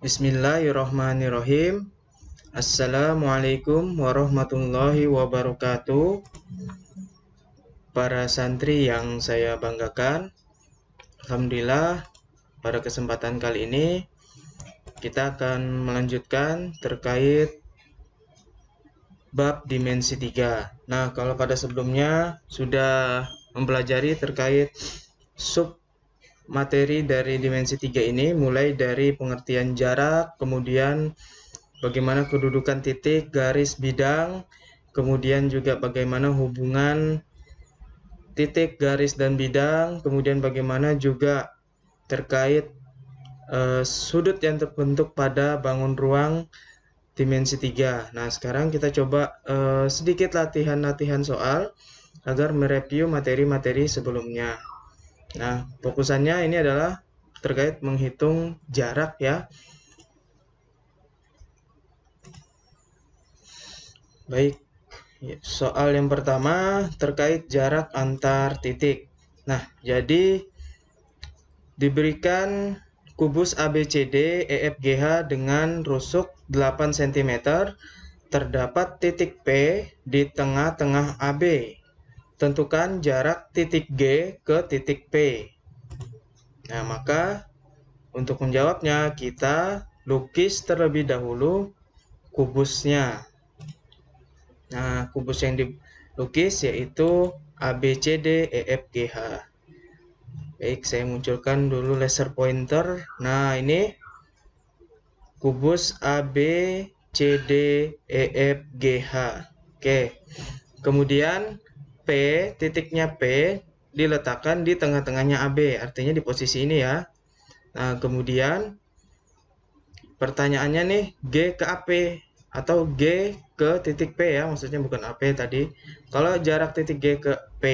Bismillahirrahmanirrahim. Assalamualaikum warahmatullahi wabarakatuh. Para santri yang saya banggakan, alhamdulillah pada kesempatan kali ini kita akan melanjutkan terkait bab dimensi 3. Nah, kalau pada sebelumnya sudah mempelajari terkait sub materi dari dimensi 3 ini, mulai dari pengertian jarak, kemudian bagaimana kedudukan titik, garis, bidang, kemudian juga bagaimana hubungan titik, garis, dan bidang, kemudian bagaimana juga terkait sudut yang terbentuk pada bangun ruang dimensi 3. Nah, sekarang kita coba sedikit latihan-latihan soal agar mereview materi-materi sebelumnya. Nah, fokusannya ini adalah terkait menghitung jarak ya. Baik, soal yang pertama terkait jarak antar titik. Nah, jadi diberikan kubus ABCD EFGH dengan rusuk 8 cm, terdapat titik P di tengah-tengah AB. Tentukan jarak titik G ke titik P. Nah, maka untuk menjawabnya kita lukis terlebih dahulu kubusnya. Nah, kubus yang dilukis yaitu ABCD EFGH. Baik, saya munculkan dulu laser pointer. Nah, ini kubus ABCD EFGH. Oke. Kemudian P, titiknya P diletakkan di tengah-tengahnya AB, artinya di posisi ini ya. Nah, kemudian pertanyaannya nih, G ke AP atau G ke titik P ya, maksudnya bukan AP tadi. Kalau jarak titik G ke P,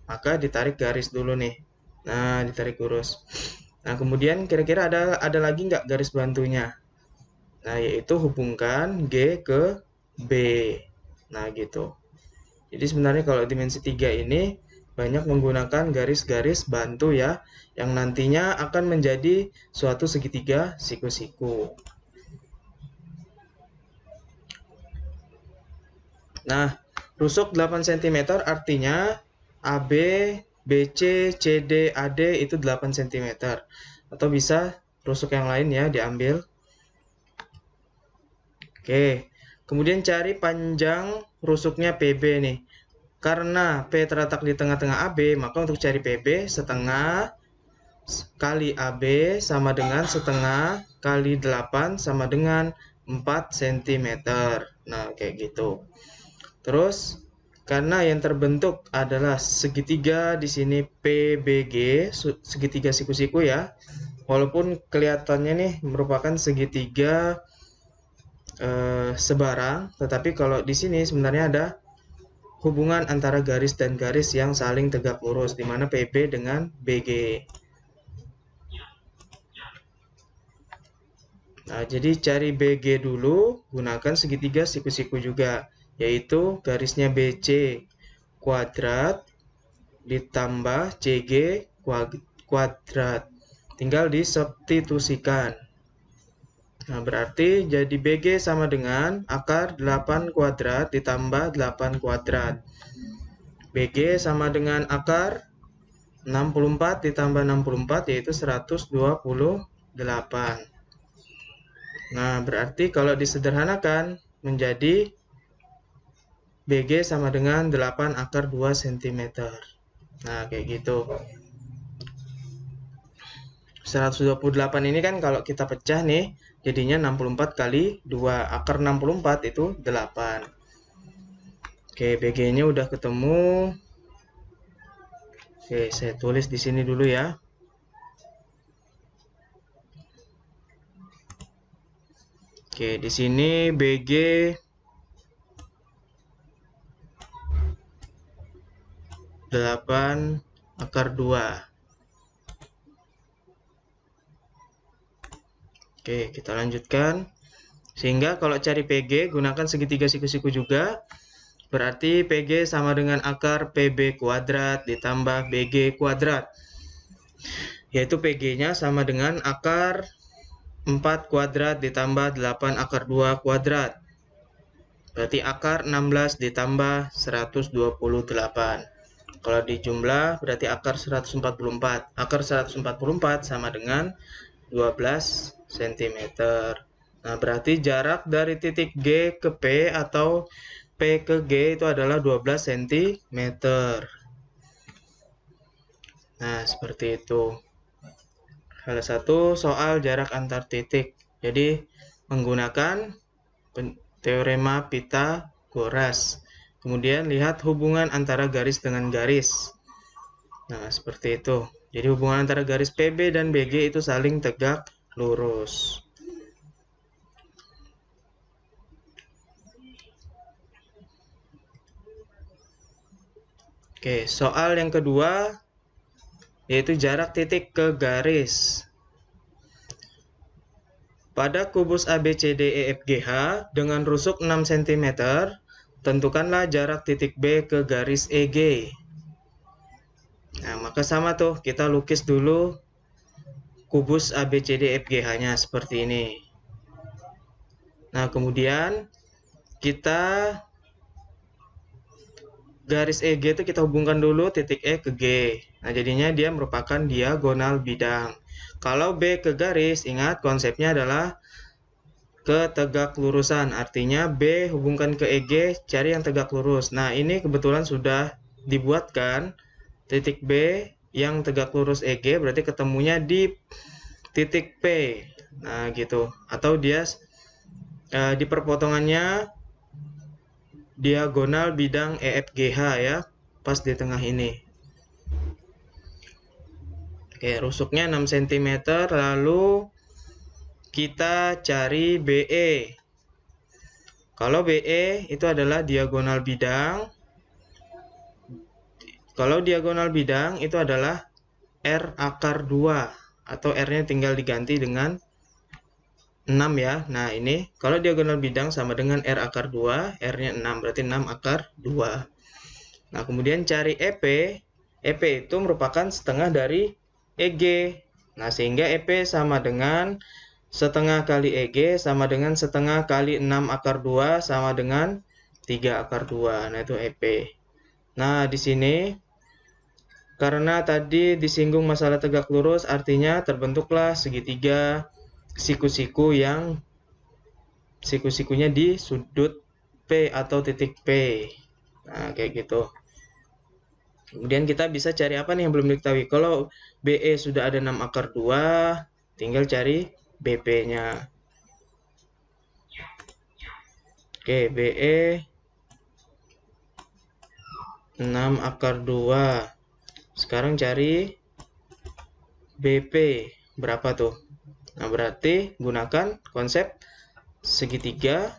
maka ditarik garis dulu nih. Nah, ditarik lurus. Nah, kemudian kira-kira ada lagi nggak garis bantunya? Nah, yaitu hubungkan G ke B. Nah, gitu. Jadi sebenarnya kalau dimensi 3 ini banyak menggunakan garis-garis bantu ya, yang nantinya akan menjadi suatu segitiga siku-siku. Nah, rusuk 8 cm artinya AB, BC, CD, AD itu 8 cm. Atau bisa rusuk yang lain ya diambil. Oke, kemudian cari panjang rusuknya PB nih. Karena P terletak di tengah-tengah AB, maka untuk cari PB, setengah kali AB sama dengan setengah kali 8 sama dengan 4 cm. Nah, kayak gitu. Terus, karena yang terbentuk adalah segitiga di sini PBG, segitiga siku-siku ya. Walaupun kelihatannya nih merupakan segitiga sebarang, tetapi kalau di sini sebenarnya ada hubungan antara garis dan garis yang saling tegak lurus, di mana PB dengan BG. Nah, jadi cari BG dulu, gunakan segitiga siku-siku juga, yaitu garisnya BC kuadrat ditambah CG kuadrat. Tinggal disubstitusikan. Nah, berarti jadi BG sama dengan akar 8 kuadrat ditambah 8 kuadrat. BG sama dengan akar 64 ditambah 64, yaitu 128. Nah, berarti kalau disederhanakan menjadi BG sama dengan 8 akar 2 cm. Nah, kayak gitu. 128 ini kan kalau kita pecah nih, jadinya 64 kali 2. Akar 64 itu 8. Oke, BG-nya udah ketemu. Oke, saya tulis di sini dulu ya. Oke, di sini BG delapan akar 2. Oke, kita lanjutkan. Sehingga kalau cari PG, gunakan segitiga siku-siku juga. Berarti PG sama dengan akar PB kuadrat ditambah BG kuadrat. Yaitu PG-nya sama dengan akar 4 kuadrat ditambah 8 akar 2 kuadrat. Berarti akar 16 ditambah 128. Kalau dijumlah berarti akar 144. Akar 144 sama dengan 12 cm. Nah, berarti jarak dari titik G ke P atau P ke G itu adalah 12 cm. Nah, seperti itu. Salah satu soal jarak antar titik. Jadi, menggunakan teorema Pythagoras. Kemudian, lihat hubungan antara garis dengan garis. Nah, seperti itu. Jadi, hubungan antara garis PB dan BG itu saling tegak lurus. Oke, soal yang kedua yaitu jarak titik ke garis. Pada kubus ABCDEFGH dengan rusuk 6 cm, tentukanlah jarak titik B ke garis EG. Nah, maka sama tuh, kita lukis dulu kubus ABCDEFGH-nya seperti ini. Nah, kemudian kita garis EG itu kita hubungkan dulu titik E ke G. Nah, jadinya dia merupakan diagonal bidang. Kalau B ke garis, ingat konsepnya adalah ketegak lurusan. Artinya B hubungkan ke EG, cari yang tegak lurus. Nah, ini kebetulan sudah dibuatkan titik B yang tegak lurus EG, berarti ketemunya di titik P. Nah, gitu. Atau dia di perpotongannya diagonal bidang EFGH ya, pas di tengah ini. Oke, rusuknya 6 cm, lalu kita cari BE. Kalau BE itu adalah diagonal bidang. Kalau diagonal bidang itu adalah R akar 2, atau R-nya tinggal diganti dengan 6 ya. Nah, ini kalau diagonal bidang sama dengan R akar 2, R-nya 6, berarti 6 akar 2. Nah, kemudian cari EP. EP itu merupakan setengah dari EG. Nah, sehingga EP sama dengan setengah kali EG sama dengan setengah kali 6 akar 2 sama dengan 3 akar 2. Nah, itu EP. Nah, di sini karena tadi disinggung masalah tegak lurus, artinya terbentuklah segitiga siku-siku yang siku-sikunya di sudut P atau titik P. Nah, kayak gitu. Kemudian kita bisa cari apa nih yang belum diketahui. Kalau BE sudah ada 6 akar 2, tinggal cari BP-nya. Oke, BE 6 akar 2. Sekarang cari BP. Berapa tuh? Nah, berarti gunakan konsep segitiga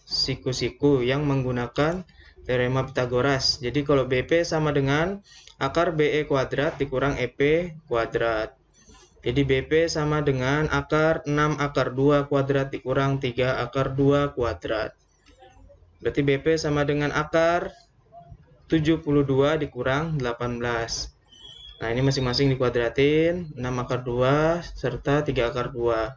siku-siku yang menggunakan teorema Pythagoras. Jadi kalau BP sama dengan akar BE kuadrat dikurang EP kuadrat. Jadi BP sama dengan akar 6 akar 2 kuadrat dikurang 3 akar 2 kuadrat. Berarti BP sama dengan akar 72 dikurang 18. Nah, ini masing-masing dikuadratin, 6 akar 2 serta 3 akar 2.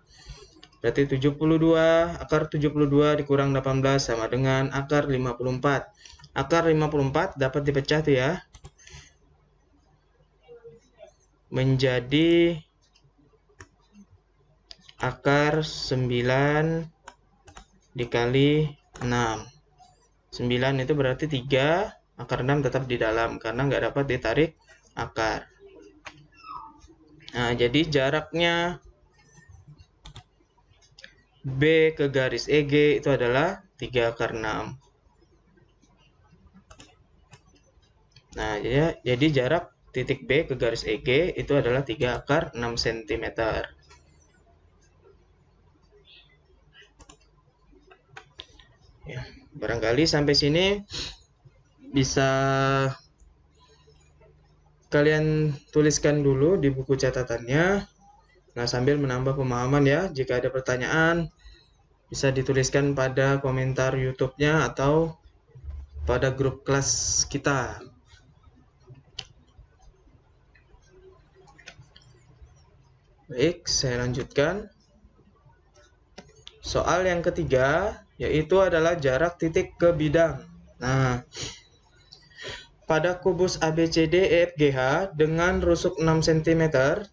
Berarti 72, akar 72 dikurang 18 sama dengan akar 54. Akar 54 dapat dipecah tuh ya. Menjadi akar 9 dikali 6. 9 itu berarti 3, akar 6 tetap di dalam karena nggak dapat ditarik akar. Nah, jadi jaraknya B ke garis EG itu adalah 3 akar 6. Nah, jadi jarak titik B ke garis EG itu adalah 3 akar 6 cm. Ya, barangkali sampai sini bisa kalian tuliskan dulu di buku catatannya. Nah, sambil menambah pemahaman ya. Jika ada pertanyaan, bisa dituliskan pada komentar YouTube-nya atau pada grup kelas kita. Baik, saya lanjutkan. soal yang ketiga, yaitu adalah jarak titik ke bidang. Nah, pada kubus ABCD EFGH dengan rusuk 6 cm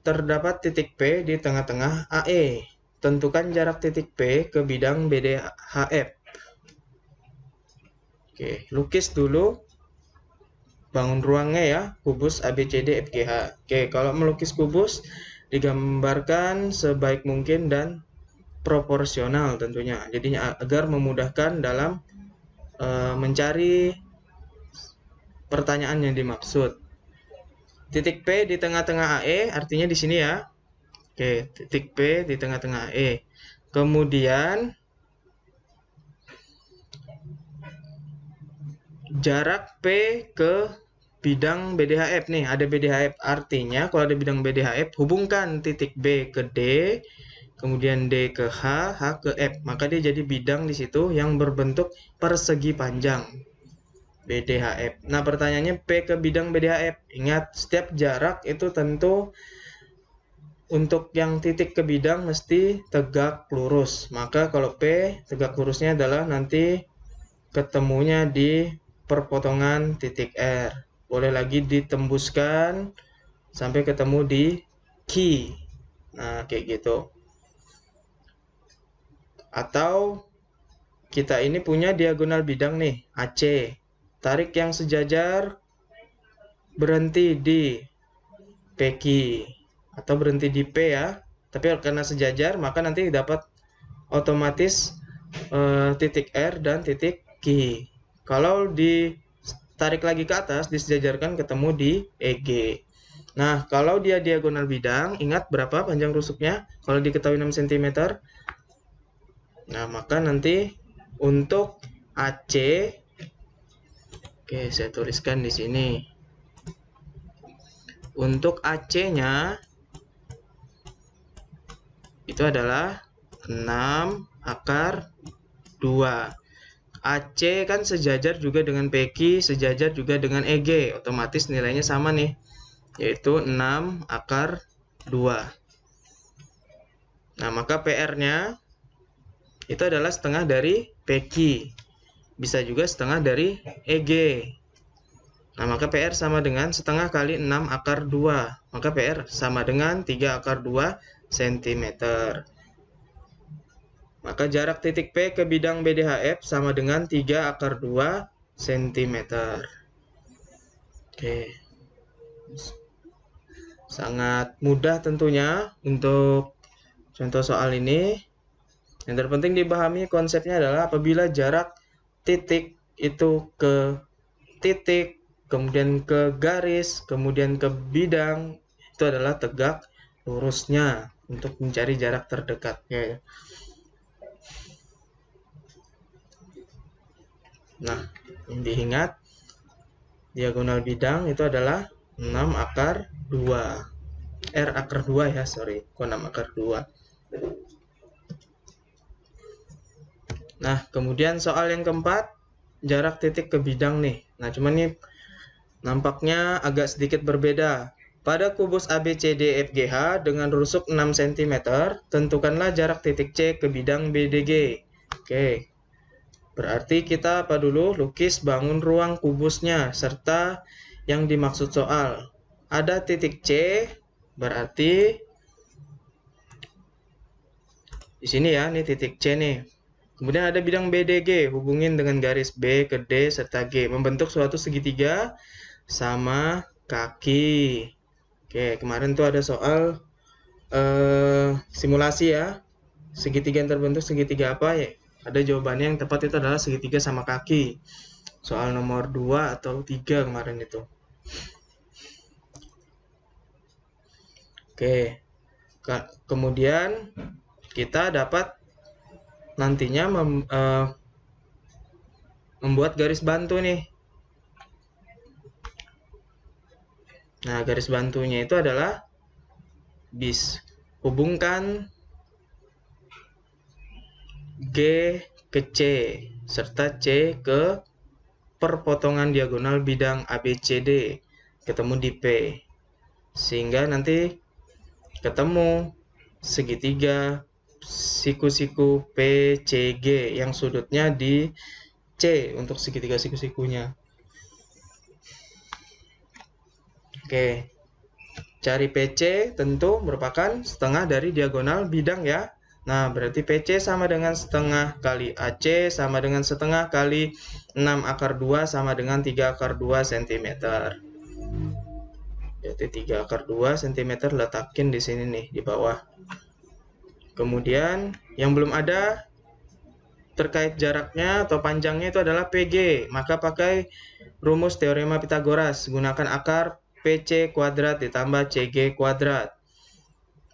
terdapat titik P di tengah-tengah AE. Tentukan jarak titik P ke bidang BDHF. Oke, lukis dulu. Bangun ruangnya ya, kubus ABCD EFGH. Oke, kalau melukis kubus digambarkan sebaik mungkin dan proporsional tentunya. Jadinya agar memudahkan dalam mencari pertanyaan yang dimaksud. Titik P di tengah-tengah AE artinya di sini ya. Oke, titik P di tengah-tengah AE. Kemudian jarak P ke bidang BDHF nih, ada BDHF, artinya kalau ada bidang BDHF hubungkan titik B ke D, kemudian D ke H, H ke F, maka dia jadi bidang di situ yang berbentuk persegi panjang. BDHF. Nah, pertanyaannya P ke bidang BDHF. Ingat, setiap jarak itu tentu untuk yang titik ke bidang mesti tegak lurus. Maka kalau P, tegak lurusnya adalah nanti ketemunya di perpotongan titik R. Boleh lagi ditembuskan sampai ketemu di Q. Nah, kayak gitu. Atau kita ini punya diagonal bidang nih, AC. Tarik yang sejajar, berhenti di PQ atau berhenti di P ya. Tapi karena sejajar maka nanti dapat otomatis titik R dan titik Q. Kalau ditarik lagi ke atas, disejajarkan ketemu di EG. Nah, kalau dia diagonal bidang, ingat berapa panjang rusuknya? Kalau diketahui 6 cm. Nah, maka nanti untuk AC, oke, saya tuliskan di sini. Untuk AC-nya itu adalah 6 akar 2. AC kan sejajar juga dengan PQ, sejajar juga dengan EG. Otomatis nilainya sama nih, yaitu 6 akar 2. Nah, maka PR-nya itu adalah setengah dari PQ. Bisa juga setengah dari EG. Nah, maka PR sama dengan setengah kali 6 akar 2. Maka PR sama dengan 3 akar 2 cm. Maka jarak titik P ke bidang BDHF sama dengan 3 akar 2 cm. Oke. Sangat mudah tentunya untuk contoh soal ini. Yang terpenting dipahami konsepnya adalah apabila jarak titik itu ke titik, kemudian ke garis, kemudian ke bidang, itu adalah tegak lurusnya untuk mencari jarak terdekatnya. Nah, yang diingat diagonal bidang itu adalah 6 akar 2. R akar 2 ya, sorry. Kok 6 akar 2. Nah, kemudian soal yang keempat, jarak titik ke bidang nih. Nah, cuman nih nampaknya agak sedikit berbeda. Pada kubus ABCDFGH dengan rusuk 6 cm, tentukanlah jarak titik C ke bidang BDG. Oke. Berarti kita apa dulu? Lukis bangun ruang kubusnya serta yang dimaksud soal. Ada titik C, berarti di sini ya, ini titik C nih. Kemudian ada bidang BDG, hubungin dengan garis B ke D serta G, membentuk suatu segitiga sama kaki. Oke, kemarin tuh ada soal simulasi ya. Segitiga yang terbentuk segitiga apa ya? Ada jawabannya yang tepat itu adalah segitiga sama kaki. Soal nomor 2 atau 3 kemarin itu. Oke. Kemudian kita dapat nantinya membuat garis bantu nih. Nah, garis bantunya itu adalah bis. Hubungkan G ke C serta C ke perpotongan diagonal bidang ABCD ketemu di P, sehingga nanti ketemu segitiga siku-siku PCG yang sudutnya di C untuk segitiga siku-sikunya. Oke, cari PC tentu merupakan setengah dari diagonal bidang ya. Nah, berarti PC sama dengan setengah kali AC sama dengan setengah kali 6 akar 2 sama dengan 3 akar 2 cm. Jadi 3 akar 2 cm letakin di sini nih, di bawah. Kemudian, yang belum ada terkait jaraknya atau panjangnya itu adalah PG. Maka pakai rumus teorema Pitagoras. Gunakan akar PC kuadrat ditambah CG kuadrat.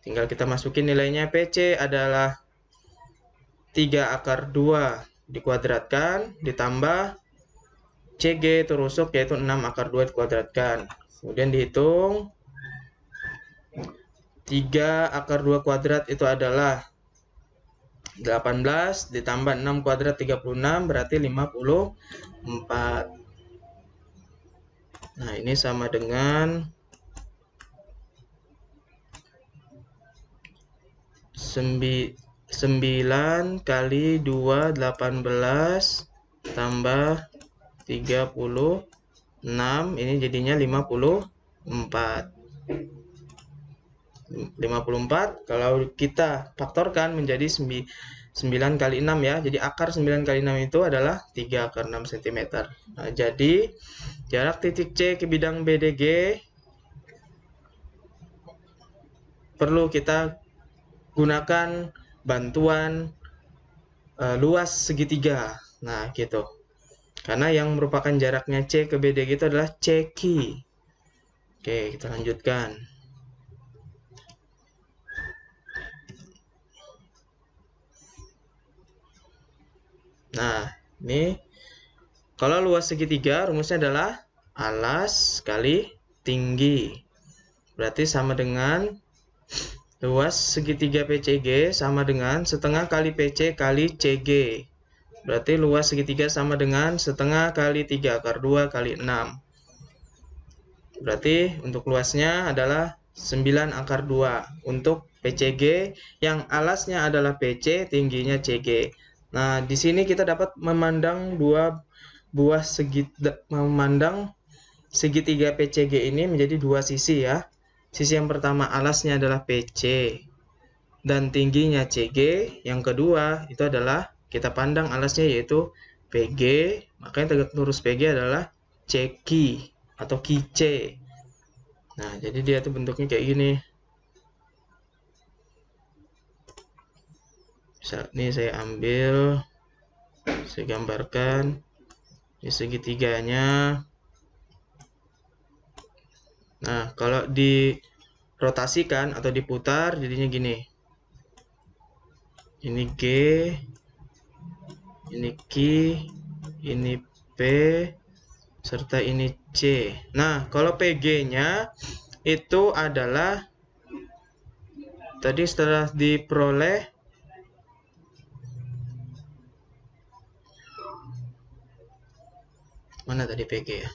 Tinggal kita masukin nilainya. PC adalah 3 akar 2 dikuadratkan ditambah CG itu rusuk yaitu 6 akar 2 dikuadratkan. Kemudian dihitung 3 akar 2 kuadrat itu adalah 18 ditambah 6 kuadrat 36 berarti 54. Nah, ini sama dengan 9 kali 2 18 tambah 36, ini jadinya 54. 54 kalau kita faktorkan menjadi 9 kali 6 ya. Jadi akar 9 kali 6 itu adalah 3 akar 6 cm. Nah, jadi jarak titik C ke bidang BDG perlu kita gunakan bantuan luas segitiga. Nah, gitu. Karena yang merupakan jaraknya C ke BDG itu adalah CQ. Oke, kita lanjutkan. Nah, ini kalau luas segitiga rumusnya adalah alas kali tinggi. Berarti sama dengan luas segitiga PCG sama dengan setengah kali PC kali CG. Berarti luas segitiga sama dengan setengah kali 3 akar 2 kali 6. Berarti untuk luasnya adalah 9 akar 2 untuk PCG yang alasnya adalah PC, tingginya CG. Nah, di sini kita dapat memandang memandang segitiga PCG ini menjadi dua sisi ya. Sisi yang pertama alasnya adalah PC dan tingginya CG. Yang kedua itu adalah kita pandang alasnya yaitu PG, makanya tegak lurus PG adalah CQ atau QC. Nah, jadi dia tuh bentuknya kayak gini. Ini saya ambil, saya gambarkan di segitiganya. Nah, kalau dirotasikan atau diputar jadinya gini. Ini G, ini Q, ini P, serta ini C. Nah, kalau PG-nya itu adalah tadi setelah diperoleh mana tadi PG ya?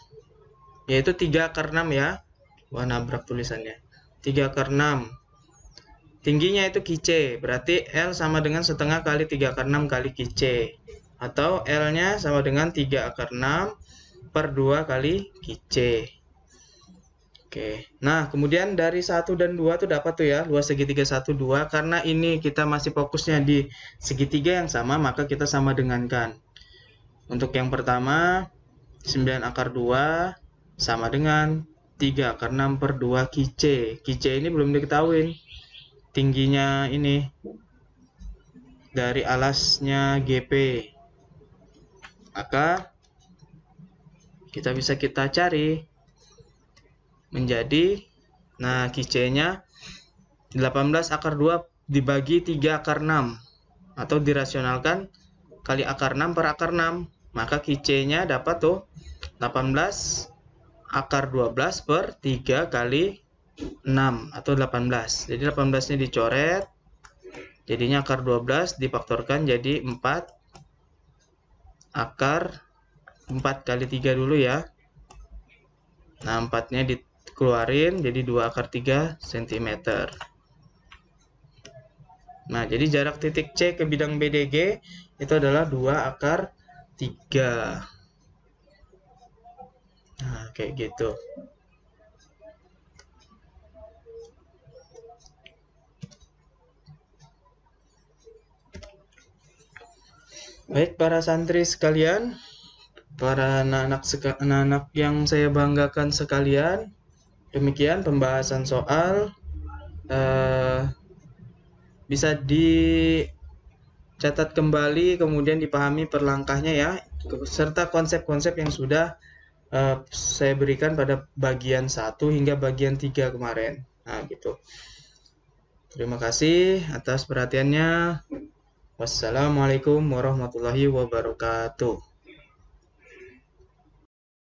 Yaitu 3 akar 6 ya. Wah, nabrak tulisannya. 3 akar 6. Tingginya itu QC. Berarti L sama dengan setengah kali 3 akar 6 kali QC. Atau L-nya sama dengan 3 akar 6 per 2 kali QC. Oke. Nah, kemudian dari 1 dan 2 tuh dapat tuh ya. Luas segitiga 1, 2. Karena ini kita masih fokusnya di segitiga yang sama, maka kita sama dengankan. Untuk yang pertama 9 akar 2 sama dengan 3 akar 6 per 2 QC. QC ini belum diketahui tingginya ini dari alasnya GP. Maka kita cari menjadi, nah QC-nya 18 akar 2 dibagi 3 akar 6 atau dirasionalkan kali akar 6 per akar 6. Maka QC-nya dapat tuh 18 akar 12 per 3 kali 6 atau 18. Jadi 18-nya dicoret. Jadinya akar 12 difaktorkan jadi 4 akar 4 kali 3 dulu ya. Nah, 4-nya dikeluarin jadi 2 akar 3 cm. Nah, jadi jarak titik C ke bidang BDG itu adalah 2 akar 3. Nah, kayak gitu. Baik, para santri sekalian, para anak-anak yang saya banggakan sekalian, demikian pembahasan soal. Bisa dicatat kembali, kemudian dipahami per langkahnya ya, serta konsep-konsep yang sudah saya berikan pada bagian 1 hingga bagian 3 kemarin. Nah, gitu. Terima kasih atas perhatiannya. Wassalamualaikum warahmatullahi wabarakatuh.